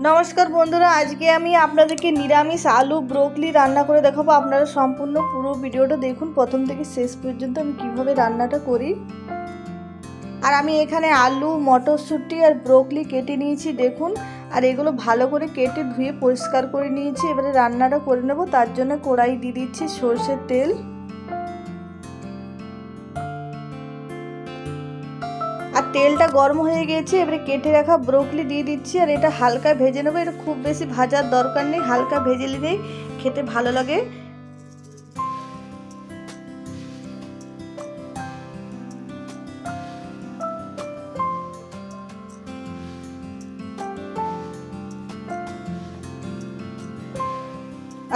नमस्कार बंधुरा आज के आमी आपनादेरके निरामिष आलू ब्रोकली रान्ना करे देखाबो। आपनारा सम्पूर्ण पुरो भिडियोटा देखुन प्रथम थेके शेष पर्यन्त आमी किभाबे रान्नाटा करी। আর আমি এখানে আলু মটরশুঁটি আর ব্রোকলি কেটে নিয়েছি দেখুন। আর এগুলো ভালো করে কেটে ধুয়ে পরিষ্কার করে নিয়েছি। এবারে রান্নাটা করে নেব। তার জন্য কড়াই দিয়ে দিচ্ছি সরষের তেল। আর তেলটা গরম হয়ে গেছে। এবারে কেটে রাখা ব্রোকলি দিয়ে দিচ্ছি আর এটা হালকা ভেজে নেব। এটা খুব বেশি ভাজার দরকার নেই, হালকা ভেজে নিলেই খেতে ভালো লাগে।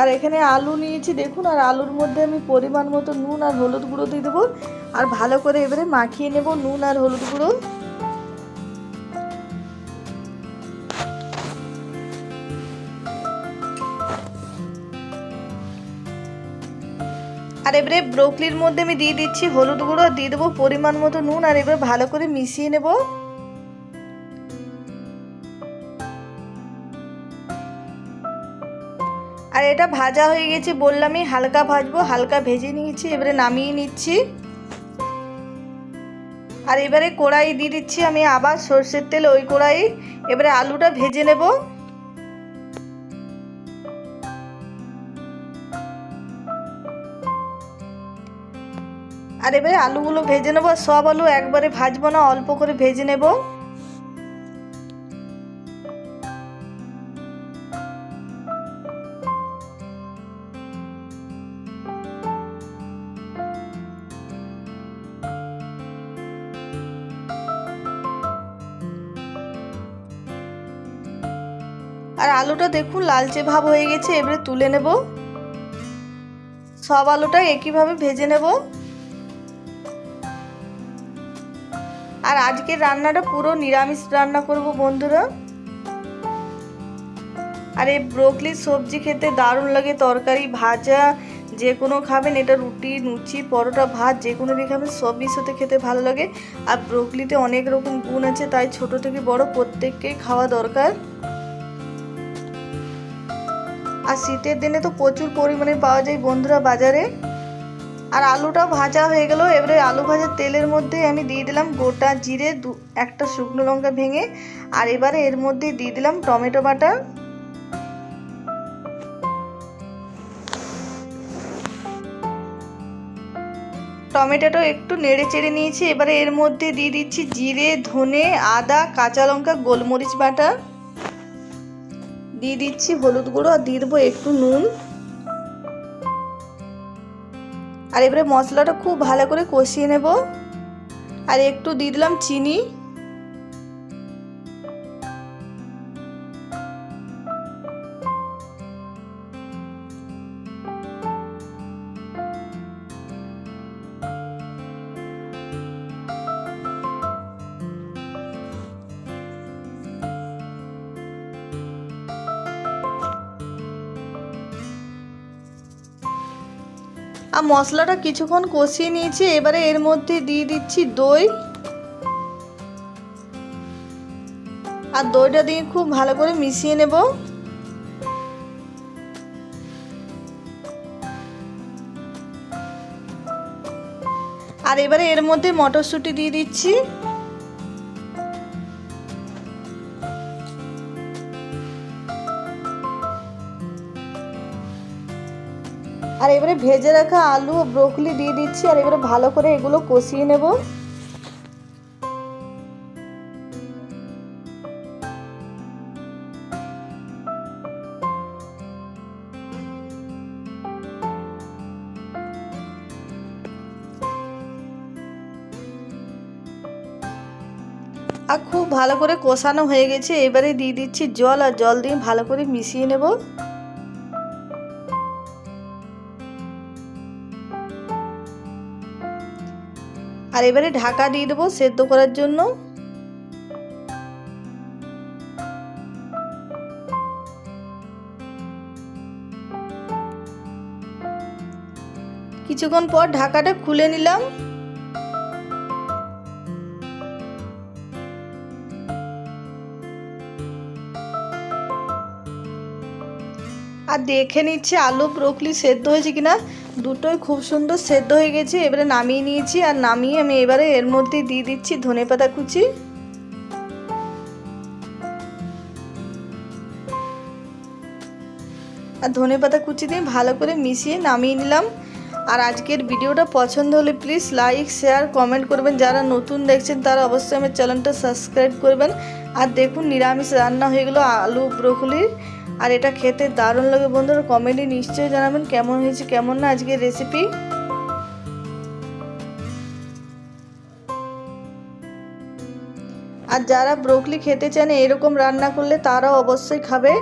আর এখানে আলু নিয়েছি দেখুন। আর আলুর মধ্যে আমি পরিমাণ মতো নুন আর হলুদ গুঁড়ো দিয়ে দেবো। আর ভালো করে এবারে মাখিয়ে নেব নুন আর হলুদ গুঁড়ো। আর এবারে ব্রোকলির মধ্যে আমি দিয়ে দিচ্ছি হলুদ গুঁড়ো, দিয়ে দেবো পরিমাণ মতো নুন। আর এবারে ভালো করে মিশিয়ে নেব। আর এটা ভাজা হয়ে গেছে বললামই, হালকা ভাজবো, হালকা ভেজে নিয়েছি। এবারে নামিয়ে নিচ্ছি। আর এবারে কড়াই দিয়ে দিচ্ছি আমি আবার সরষের তেল, ওই কড়াই। এবারে আলুটা ভেজে নেব। আর এবারে আলুগুলো ভেজে নেব। সব আলু একবারে ভাজবো না, অল্প করে ভেজে নেব। আর আলুটা দেখুন লালচে ভাব হয়ে গেছে। এবারে তুলে নেব। সব আলুটা একইভাবে ভেজে নেব। আর আজকের রান্নাটা পুরো নিরামিষ রান্না করব বন্ধুরা। আর এই ব্রোকলির সবজি খেতে দারুণ লাগে, তরকারি ভাজা যে কোনো খাবেন, এটা রুটি লুচি পরোটা ভাত যে কোনো দিয়ে খাবেন, সবই সাথে খেতে ভালো লাগে। আর ব্রোকলিতে অনেক রকম গুণ আছে, তাই ছোট থেকে বড় প্রত্যেককেই খাওয়া দরকার। আর শীতের দিনে তো প্রচুর পরিমাণে পাওয়া যায় বন্ধুরা বাজারে। আর আলুটা ভাজা হয়ে গেল। এবারে আলু ভাজার তেলের মধ্যে আমি দিয়ে দিলাম গোটা জিরে, একটা শুকনো লঙ্কা ভেঙে। আর এবারে এর মধ্যে দিয়ে দিলাম টমেটো বাটা। টমেটোটা একটু নেড়ে চেড়ে নিয়েছি। এবারে এর মধ্যে দিয়ে দিচ্ছি জিরে, ধনে, আদা, কাঁচা লঙ্কা, গোলমরিচ বাটা। দিয়ে দিচ্ছি হলুদ গুঁড়ো আর দিয়ে দেবো একটু নুন। আর এবারে মশলাটা খুব ভালো করে কষিয়ে নেব। আর একটু দিয়ে দিলাম চিনি। আর মশলাটা কিছুক্ষণ কষিয়ে নিয়েছি। এবারে এর মধ্যে দিয়ে দিচ্ছি দই। আর দইটা দিয়ে খুব ভালো করে মিশিয়ে নেব। আর এবারে এর মধ্যে মটরশুঁটি দিয়ে দিচ্ছি। আর এবারে ভেজে রাখা আলু ও ব্রোকলি দিয়ে দিচ্ছি। আর এবারে ভালো করে এগুলো কষিয়ে নেব। আর খুব ভালো করে কষানো হয়ে গেছে। এবারে দিয়ে দিচ্ছি জল। আর জল দিয়ে ভালো করে মিশিয়ে নেব। আর এবারে ঢাকা দিয়ে দেবো সেদ্ধ করার জন্য। কিছুক্ষণ পর ঢাকাটা খুলে নিলাম। আর দেখে নিচ্ছি আলু ব্রোকলি সেদ্ধ হয়েছে কিনা। দুটোই খুব সুন্দর সেদ্ধ হয়ে গেছে। এবারে নামিয়ে নিয়েছি, আর নামিয়ে আমি এবারে এর মধ্যে দিয়ে দিচ্ছি ধনেপাতা কুচি। আর ধনেপাতা কুচি দিয়ে ভালো করে মিশিয়ে নামিয়ে নিলাম। আর আজকের ভিডিওটা পছন্দ হলে প্লিজ লাইক শেয়ার কমেন্ট করবেন। যারা নতুন দেখছেন তারা অবশ্যই আমার চ্যানেলটা সাবস্ক্রাইব করবেন। আর দেখুন নিরামিষ রান্না হয়ে গেলো আলু ব্রোকলির। আর এটা খেতে দারুণ লাগে বন্ধুরা। কমেন্টে নিশ্চয়ই জানাবেন কেমন হয়েছে কেমন না আজকের রেসিপি। আর যারা ব্রোকলি খেতে চান এরকম রান্না করলে তারাও অবশ্যই খাবে।